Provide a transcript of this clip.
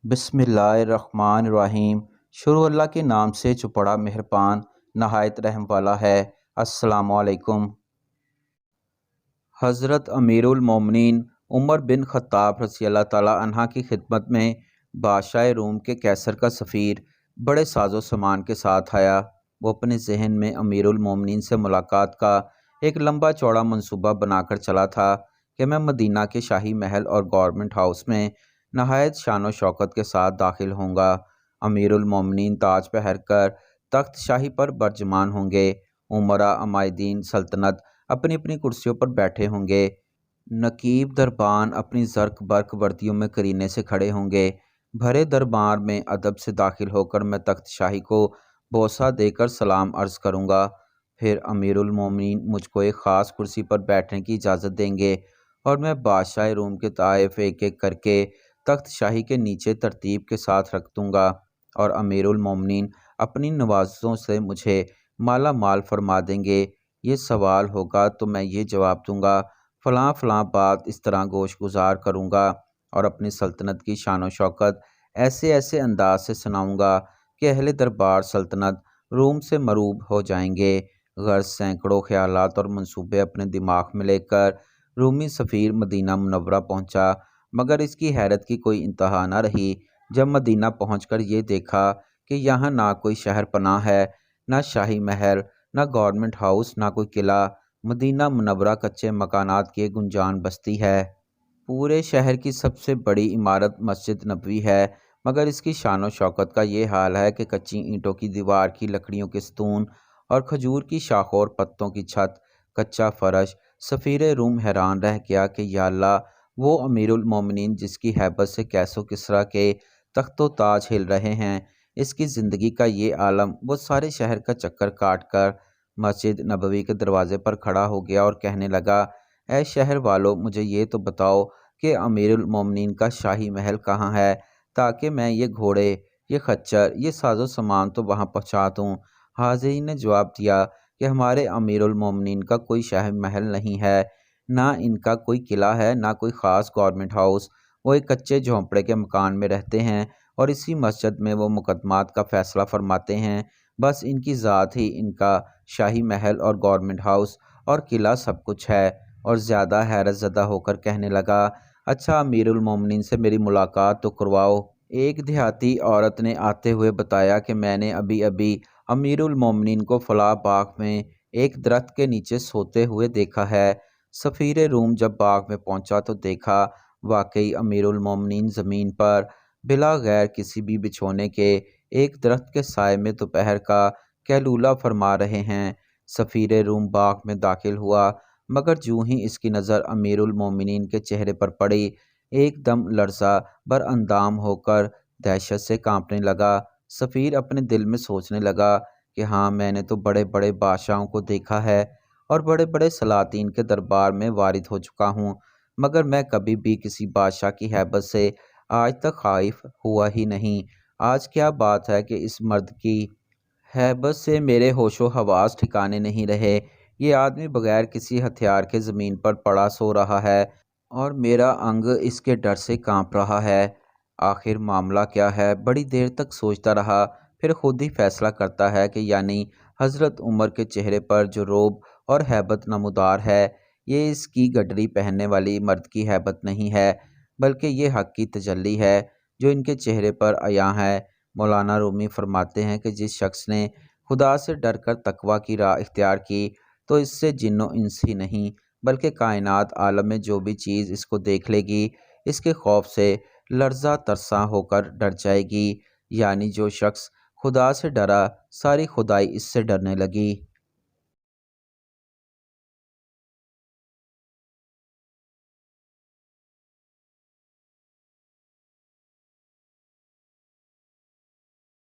बिस्मिल्लाहिर्रहमानिर्रहीम। शुरू अल्लाह के नाम से जो बड़ा मेहरबान नहायत रहम वाला है। अस्सलामु अलैकुम। हज़रत अमीरुल मोमिनीन उमर बिन ख़त्ताब रज़ियल्लाहु ताला अन्हा की खिदमत में बादशाह रूम के कैसर का सफ़ीर बड़े साजो सामान के साथ आया। वो अपने जहन में अमीरुल मोमिनीन से मुलाकात का एक लंबा चौड़ा मंसूबा बनाकर चला था कि मैं मदीना के शाही महल और गवर्नमेंट हाउस में नहायत शान व शौकत के साथ दाखिल होऊंगा। अमीरुल मोमिनीन ताज पहन कर तख्त शाही पर बरजमान होंगे। उमरा अमायदीन सल्तनत अपनी अपनी कुर्सियों पर बैठे होंगे। नकीब दरबान अपनी ज़र्क बर्क वर्दियों में करीने से खड़े होंगे। भरे दरबार में अदब से दाखिल होकर मैं तख्त शाही को बोसा देकर सलाम अर्ज़ करूँगा। फिर अमीरुल मोमिनीन मुझको एक ख़ास कुर्सी पर बैठने की इजाज़त देंगे और मैं बादशाह रूम के ताइफ एक एक करके तख्त शाही के नीचे तरतीब के साथ रख दूँगा और अमीरुल मोमिनीन अपनी नवाज़ों से मुझे माला माल फरमा देंगे। ये सवाल होगा तो मैं ये जवाब दूँगा, फ़लाँ फ़लाँ बात इस तरह गोश गुजार करूँगा और अपनी सल्तनत की शान व शौकत ऐसे ऐसे अंदाज से सुनाऊँगा कि अहले दरबार सल्तनत रूम से मरूब हो जाएंगे। गर्ज सैकड़ों ख्यालात और मंसूबे अपने दिमाग में लेकर रूमी सफ़ीर मदीना मुनव्वरा पहुँचा, मगर इसकी हैरत की कोई इंतहा न रही जब मदीना पहुंचकर ये देखा कि यहाँ ना कोई शहर पनाह है, ना शाही महल, ना गवर्नमेंट हाउस, ना कोई किला। मदीना मुनव्वरा कच्चे मकानात की एक गुंजान बस्ती है। पूरे शहर की सबसे बड़ी इमारत मस्जिद नबवी है, मगर इसकी शान व शौकत का ये हाल है कि कच्ची ईंटों की दीवार की लकड़ियों के सतून और खजूर की शाखों और पत्तों की छत, कच्चा फर्श। सफ़ीर रूम हैरान रह गया कि या अल्लाह, वो अमीरुल मोमिनीन जिसकी हैबत से कैसो किसरा के तख्तो ताज हिल रहे हैं, इसकी ज़िंदगी का ये आलम। वो सारे शहर का चक्कर काट कर मस्जिद नबवी के दरवाज़े पर खड़ा हो गया और कहने लगा, ऐ शहर वालों, मुझे ये तो बताओ कि अमीरुल मोमिनीन का शाही महल कहाँ है, ताकि मैं ये घोड़े, ये खच्चर, ये साजो सामान तो वहाँ पहुँचा दूँ। हाज़रीन ने जवाब दिया कि हमारे अमीरुल मोमिनीन का कोई शाही महल नहीं है, ना इनका कोई किला है, ना कोई ख़ास गवर्नमेंट हाउस। वो एक कच्चे झोंपड़े के मकान में रहते हैं और इसी मस्जिद में वो मुकदमात का फ़ैसला फरमाते हैं। बस इनकी ज़ात ही इनका शाही महल और गवर्नमेंट हाउस और किला सब कुछ है। और ज़्यादा हैरत ज़दा होकर कहने लगा, अच्छा अमीरुल मोमिनीन से मेरी मुलाकात तो करवाओ। एक देहाती औरत ने आते हुए बताया कि मैंने अभी अभी अमीरुल मोमिनीन को फलाह बाग में एक दरख्त के नीचे सोते हुए देखा है। सफ़ीर रूम जब बाग में पहुंचा तो देखा वाकई अमीरुल मोमिनीन ज़मीन पर बिला गैर किसी भी बिछोने के एक दरख्त के साए में दोपहर का कैलूला फरमा रहे हैं। सफ़ीर रूम बाग में दाखिल हुआ, मगर जूँ ही इसकी नज़र अमीरुल मोमिनीन के चेहरे पर पड़ी, एकदम लर्ज़ा बर अंदाम होकर दहशत से कांपने लगा। सफ़ीर अपने दिल में सोचने लगा कि हाँ, मैंने तो बड़े बड़े बादशाहों को देखा है और बड़े बड़े सलातीन के दरबार में वारिद हो चुका हूँ, मगर मैं कभी भी किसी बादशाह की हैबत से आज तक खाइफ हुआ ही नहीं। आज क्या बात है कि इस मर्द की हैबत से मेरे होशो हवास ठिकाने नहीं रहे। ये आदमी बगैर किसी हथियार के ज़मीन पर पड़ा सो रहा है और मेरा अंग इसके डर से कांप रहा है। आखिर मामला क्या है? बड़ी देर तक सोचता रहा, फिर खुद ही फैसला करता है कि यानी हज़रत उमर के चेहरे पर जो रोब और हैबत नमूदार है, ये इसकी गडरी पहनने वाली मर्द की हैबत नहीं है, बल्कि ये हक़ की तजल्ली है जो इनके चेहरे पर अया है। मौलाना रूमी फरमाते हैं कि जिस शख्स ने खुदा से डर कर तकवा की राह इख्तियार की, तो इससे जिन्नो इंस ही नहीं बल्कि कायनात आलम में जो भी चीज़ इसको देख लेगी, इसके खौफ से लर्ज़ा तरसा होकर डर जाएगी। यानी जो शख्स खुदा से डरा, सारी खुदाई इससे डरने लगी।